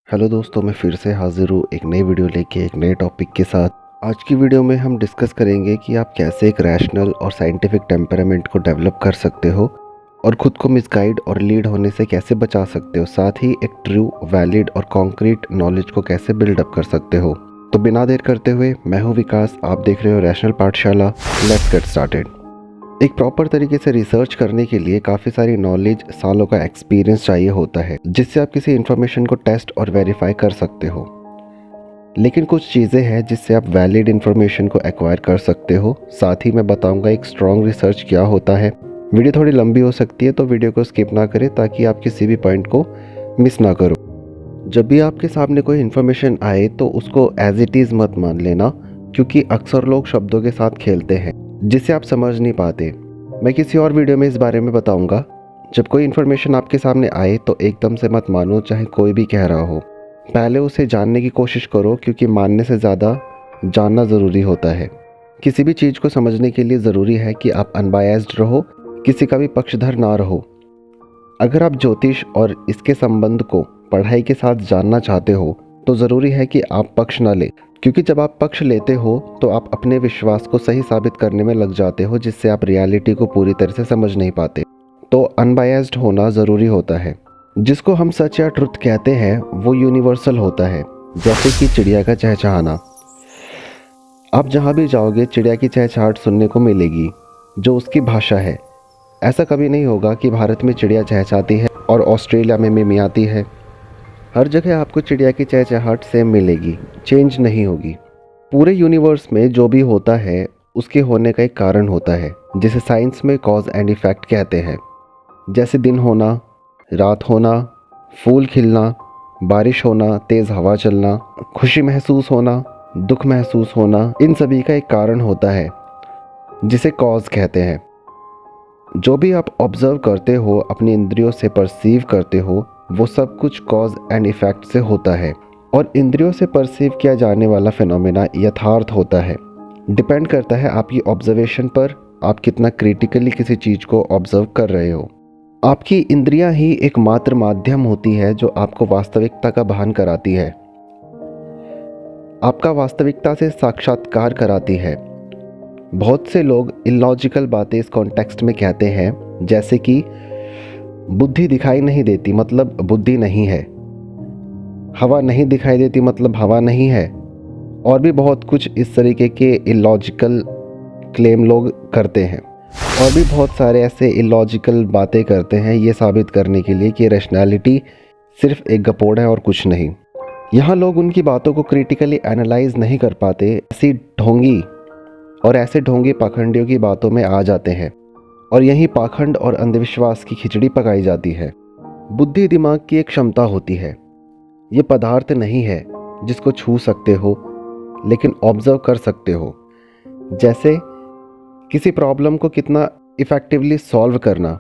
Hello दोस्तों, मैं फिर से हाजिर हूँ एक नई वीडियो लेके एक नए टॉपिक के साथ। आज की वीडियो में हम डिस्कस करेंगे कि आप कैसे एक रैशनल और साइंटिफिक टेम्परामेंट को डेवलप कर सकते हो और ख़ुद को मिसगाइड और लीड होने से कैसे बचा सकते हो, साथ ही एक ट्रू, वैलिड और कॉन्क्रीट नॉलेज को कैसे बिल्डअप कर सकते हो। तो बिना देर करते हुए, मैं हूँ विकास, आप देख रहे हो रैशनल पाठशाला। Let's get started. एक प्रॉपर तरीके से रिसर्च करने के लिए काफ़ी सारी नॉलेज, सालों का एक्सपीरियंस चाहिए होता है, जिससे आप किसी इन्फॉर्मेशन को टेस्ट और वेरीफाई कर सकते हो। लेकिन कुछ चीज़ें हैं जिससे आप वैलिड इन्फॉर्मेशन को एक्वायर कर सकते हो। साथ ही मैं बताऊंगा एक स्ट्रॉन्ग रिसर्च क्या होता है। वीडियो थोड़ी लंबी हो सकती है, तो वीडियो को स्किप ना करें ताकि आप किसी भी पॉइंट को मिस ना करो। जब भी आपके सामने कोई इन्फॉर्मेशन आए तो उसको एज इट इज़ मत मान लेना, क्योंकि अक्सर लोग शब्दों के साथ खेलते हैं जिसे आप समझ नहीं पाते। मैं किसी और वीडियो में इस बारे में बताऊंगा। जब कोई इन्फॉर्मेशन आपके सामने आए तो एकदम से मत मानो, चाहे कोई भी कह रहा हो। पहले उसे जानने की कोशिश करो, क्योंकि मानने से ज़्यादा जानना ज़रूरी होता है। किसी भी चीज़ को समझने के लिए ज़रूरी है कि आप अनबायस्ड रहो, किसी का भी पक्षधर ना रहो। अगर आप ज्योतिष और इसके संबंध को पढ़ाई के साथ जानना चाहते हो तो ज़रूरी है कि आप पक्ष ना लें, क्योंकि जब आप पक्ष लेते हो तो आप अपने विश्वास को सही साबित करने में लग जाते हो, जिससे आप रियलिटी को पूरी तरह से समझ नहीं पाते। तो अनबायस्ड होना ज़रूरी होता है। जिसको हम सच या ट्रुथ कहते हैं वो यूनिवर्सल होता है, जैसे कि चिड़िया का चहचहाना। आप जहाँ भी जाओगे चिड़िया की चहचहाट सुनने को मिलेगी, जो उसकी भाषा है। ऐसा कभी नहीं होगा कि भारत में चिड़िया चहचहाती है और ऑस्ट्रेलिया में मिमियाती है। हर जगह आपको चिड़िया की चहचहाट सेम मिलेगी, चेंज नहीं होगी। पूरे यूनिवर्स में जो भी होता है उसके होने का एक कारण होता है, जिसे साइंस में कॉज एंड इफ़ेक्ट कहते हैं। जैसे दिन होना, रात होना, फूल खिलना, बारिश होना, तेज़ हवा चलना, खुशी महसूस होना, दुख महसूस होना, इन सभी का एक कारण होता है जिसे कॉज कहते हैं। जो भी आप ऑब्ज़र्व करते हो, अपनी इंद्रियों से परसीव करते हो, वो सब कुछ कॉज एंड इफ़ेक्ट से होता है। और इंद्रियों से परसीव किया जाने वाला फिनोमेना यथार्थ होता है। डिपेंड करता है आपकी ऑब्जर्वेशन पर, आप कितना क्रिटिकली किसी चीज़ को ऑब्जर्व कर रहे हो। आपकी इंद्रियां ही एकमात्र माध्यम होती है जो आपको वास्तविकता का भान कराती है, आपका वास्तविकता से साक्षात्कार कराती है। बहुत से लोग इलॉजिकल बातें इस कॉन्टेक्स्ट में कहते हैं, जैसे कि बुद्धि दिखाई नहीं देती मतलब बुद्धि नहीं है, हवा नहीं दिखाई देती मतलब हवा नहीं है, और भी बहुत कुछ इस तरीके के इलॉजिकल क्लेम लोग करते हैं। और भी बहुत सारे ऐसे इलॉजिकल बातें करते हैं ये साबित करने के लिए कि रैशनैलिटी सिर्फ एक गपोड़ है और कुछ नहीं। यहाँ लोग उनकी बातों को क्रिटिकली एनालाइज नहीं कर पाते, ऐसी ढोंगी और ऐसे ढोंगी पाखंडियों की बातों में आ जाते हैं, और यही पाखंड और अंधविश्वास की खिचड़ी पकाई जाती है। बुद्धि दिमाग की एक क्षमता होती है, ये पदार्थ नहीं है जिसको छू सकते हो लेकिन ऑब्जर्व कर सकते हो। जैसे किसी प्रॉब्लम को कितना इफ़ेक्टिवली सॉल्व करना,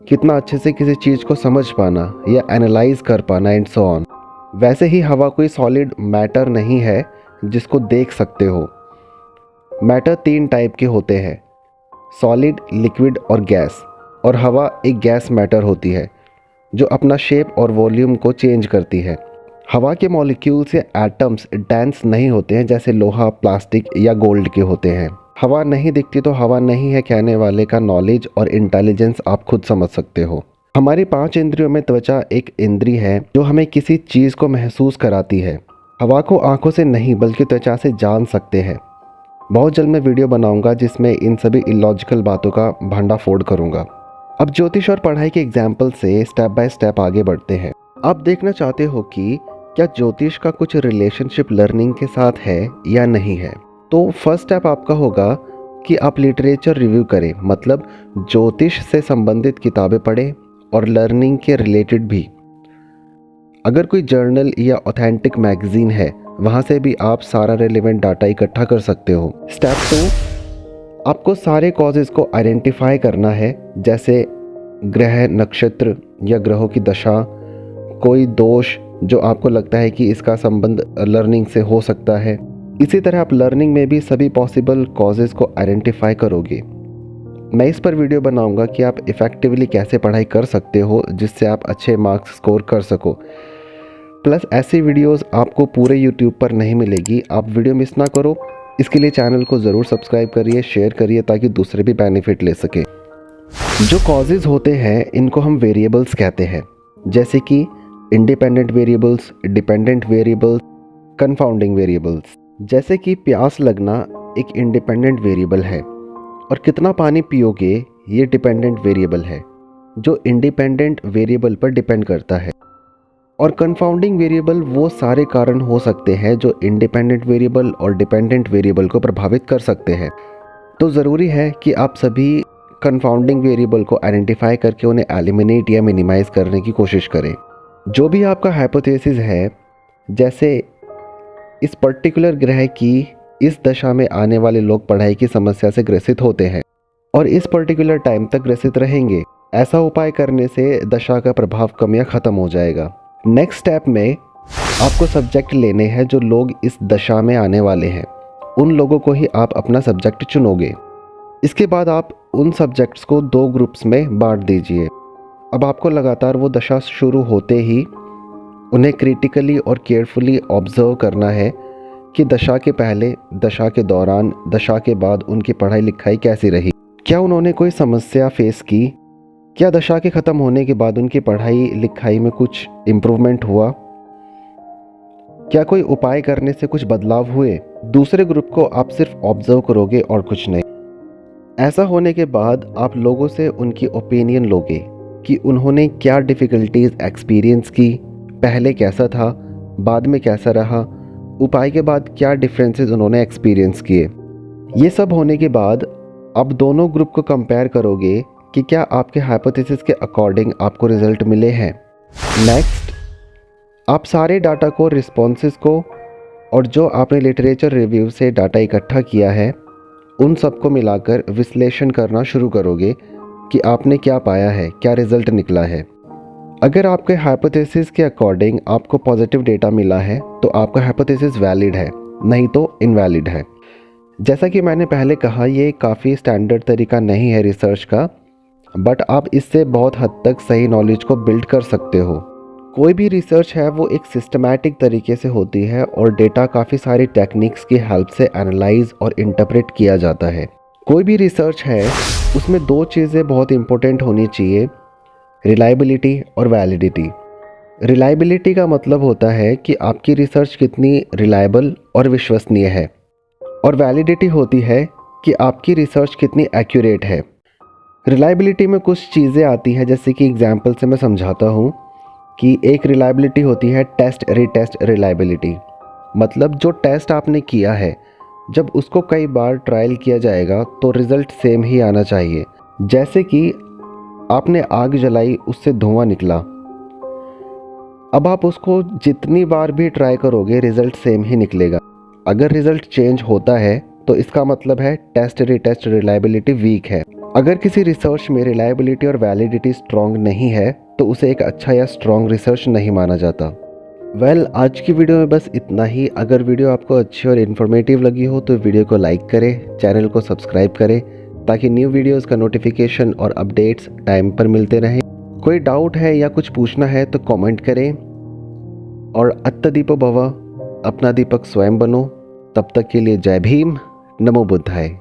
कितना अच्छे से किसी चीज़ को समझ पाना या एनालाइज कर पाना एंड सो ऑन। वैसे ही हवा कोई सॉलिड मैटर नहीं है जिसको देख सकते हो। मैटर 3 टाइप के होते हैं, सॉलिड, लिक्विड और गैस। और हवा एक गैस मैटर होती है जो अपना शेप और वॉल्यूम को चेंज करती है। हवा के मॉलिक्यूल्स या एटम्स डेंस नहीं होते हैं जैसे लोहा, प्लास्टिक या गोल्ड के होते हैं। हवा नहीं दिखती तो हवा नहीं है कहने वाले का नॉलेज और इंटेलिजेंस आप खुद समझ सकते हो। हमारी 5 इंद्रियों में त्वचा एक इंद्री है जो हमें किसी चीज़ को महसूस कराती है। हवा को आंखों से नहीं बल्कि त्वचा से जान सकते हैं। बहुत जल्द मैं वीडियो बनाऊंगा जिसमें इन सभी इलॉजिकल बातों का भंडाफोड़ करूंगा। अब ज्योतिष और पढ़ाई के एग्जाम्पल से स्टेप बाय स्टेप आगे बढ़ते हैं। आप देखना चाहते हो कि क्या ज्योतिष का कुछ रिलेशनशिप लर्निंग के साथ है या नहीं है। तो फर्स्ट स्टेप आपका होगा कि आप लिटरेचर रिव्यू करें, मतलब ज्योतिष से संबंधित किताबें पढ़ें और लर्निंग के रिलेटेड भी। अगर कोई जर्नल या ऑथेंटिक मैगजीन है वहाँ से भी आप सारा रेलेवेंट डाटा इकट्ठा कर सकते हो। स्टेप 2, आपको सारे कॉजेज़ को आइडेंटिफाई करना है, जैसे ग्रह, नक्षत्र या ग्रहों की दशा, कोई दोष जो आपको लगता है कि इसका संबंध लर्निंग से हो सकता है। इसी तरह आप लर्निंग में भी सभी पॉसिबल कॉजेज़ को आइडेंटिफाई करोगे। मैं इस पर वीडियो बनाऊंगा कि आप इफ़ेक्टिवली कैसे पढ़ाई कर सकते हो जिससे आप अच्छे मार्क्स स्कोर कर सको। प्लस ऐसी वीडियोस आपको पूरे यूट्यूब पर नहीं मिलेगी। आप वीडियो मिस ना करो, इसके लिए चैनल को ज़रूर सब्सक्राइब करिए, शेयर करिए ताकि दूसरे भी बेनिफिट ले सके। जो कॉजेज़ होते हैं इनको हम वेरिएबल्स कहते हैं, जैसे कि independent variables, dependent variables, confounding variables. जैसे कि प्यास लगना एक इंडिपेंडेंट वेरिएबल है और कितना पानी पियोगे ये डिपेंडेंट वेरिएबल है जो इंडिपेंडेंट वेरिएबल पर डिपेंड करता है। और कंफाउंडिंग वेरिएबल वो सारे कारण हो सकते हैं जो इंडिपेंडेंट वेरिएबल और डिपेंडेंट वेरिएबल को प्रभावित कर सकते हैं। तो ज़रूरी है कि आप सभी कंफाउंडिंग वेरिएबल को आइडेंटिफाई करके उन्हें एलिमिनेट या मिनिमाइज़ करने की कोशिश करें। जो भी आपका हाइपोथेसिस है, जैसे इस पर्टिकुलर ग्रह की इस दशा में आने वाले लोग पढ़ाई की समस्या से ग्रसित होते हैं और इस पर्टिकुलर टाइम तक ग्रसित रहेंगे, ऐसा उपाय करने से दशा का प्रभाव कम या ख़त्म हो जाएगा। नेक्स्ट स्टेप में आपको सब्जेक्ट लेने हैं जो लोग इस दशा में आने वाले हैं, उन लोगों को ही आप अपना सब्जेक्ट चुनोगे। इसके बाद आप उन सब्जेक्ट्स को 2 ग्रुप्स में बांट दीजिए। अब आपको लगातार वो दशा शुरू होते ही उन्हें क्रिटिकली और केयरफुली ऑब्जर्व करना है कि दशा के पहले, दशा के दौरान, दशा के बाद उनकी पढ़ाई लिखाई कैसी रही। क्या उन्होंने कोई समस्या फेस की? क्या दशा के ख़त्म होने के बाद उनकी पढ़ाई लिखाई में कुछ इम्प्रूवमेंट हुआ? क्या कोई उपाय करने से कुछ बदलाव हुए? दूसरे ग्रुप को आप सिर्फ ऑब्जर्व करोगे और कुछ नहीं। ऐसा होने के बाद आप लोगों से उनकी ओपिनियन लोगे कि उन्होंने क्या डिफ़िकल्टीज एक्सपीरियंस की, पहले कैसा था, बाद में कैसा रहा, उपाय के बाद क्या डिफरेंसेस उन्होंने एक्सपीरियंस किए। ये सब होने के बाद आप दोनों ग्रुप को कंपेयर करोगे कि क्या आपके हाइपोथेसिस के अकॉर्डिंग आपको रिजल्ट मिले हैं। नेक्स्ट, आप सारे डाटा को, रिस्पॉन्सेस को और जो आपने लिटरेचर रिव्यू से डाटा इकट्ठा किया है उन सबको मिलाकर विश्लेषण करना शुरू करोगे कि आपने क्या पाया है, क्या रिजल्ट निकला है। अगर आपके हाइपोथेसिस के अकॉर्डिंग आपको पॉजिटिव डेटा मिला है तो आपका हाइपोथेसिस वैलिड है, नहीं तो इनवैलिड है। जैसा कि मैंने पहले कहा, ये काफ़ी स्टैंडर्ड तरीका नहीं है रिसर्च का, बट आप इससे बहुत हद तक सही नॉलेज को बिल्ड कर सकते हो। कोई भी रिसर्च है वो एक सिस्टमैटिक तरीके से होती है और डेटा काफ़ी सारी टेक्निक्स की हेल्प से एनालाइज और इंटरप्रेट किया जाता है। कोई भी रिसर्च है उसमें 2 चीज़ें बहुत इंपॉर्टेंट होनी चाहिए, रिलायबिलिटी और वैलिडिटी। रिलायबिलिटी का मतलब होता है कि आपकी रिसर्च कितनी रिलायबल और विश्वसनीय है, और वैलिडिटी होती है कि आपकी रिसर्च कितनी एक्यूरेट है। रिलायबिलिटी में कुछ चीज़ें आती हैं, जैसे कि एग्जांपल से मैं समझाता हूँ कि एक रिलायबिलिटी होती है टेस्ट रीटेस्ट रिलायबिलिटी। मतलब जो टेस्ट आपने किया है, जब उसको कई बार ट्रायल किया जाएगा तो रिज़ल्ट सेम ही आना चाहिए। जैसे कि आपने आग जलाई, उससे धुआं निकला, अब आप उसको जितनी बार भी ट्राई करोगे रिज़ल्ट सेम ही निकलेगा। अगर रिज़ल्ट चेंज होता है तो इसका मतलब है टेस्ट रीटेस्ट रिलायबिलिटी वीक है। अगर किसी रिसर्च में रिलायबिलिटी और वैलिडिटी स्ट्रॉन्ग नहीं है तो उसे एक अच्छा या स्ट्रॉन्ग रिसर्च नहीं माना जाता। आज की वीडियो में बस इतना ही। अगर वीडियो आपको अच्छी और इन्फॉर्मेटिव लगी हो तो वीडियो को लाइक करें, चैनल को सब्सक्राइब करें ताकि न्यू वीडियोस का नोटिफिकेशन और अपडेट्स टाइम पर मिलते रहें। कोई डाउट है या कुछ पूछना है तो कमेंट करें। और अत्तदीपो भव, अपना दीपक स्वयं बनो। तब तक के लिए जय भीम, नमो बुद्धाय।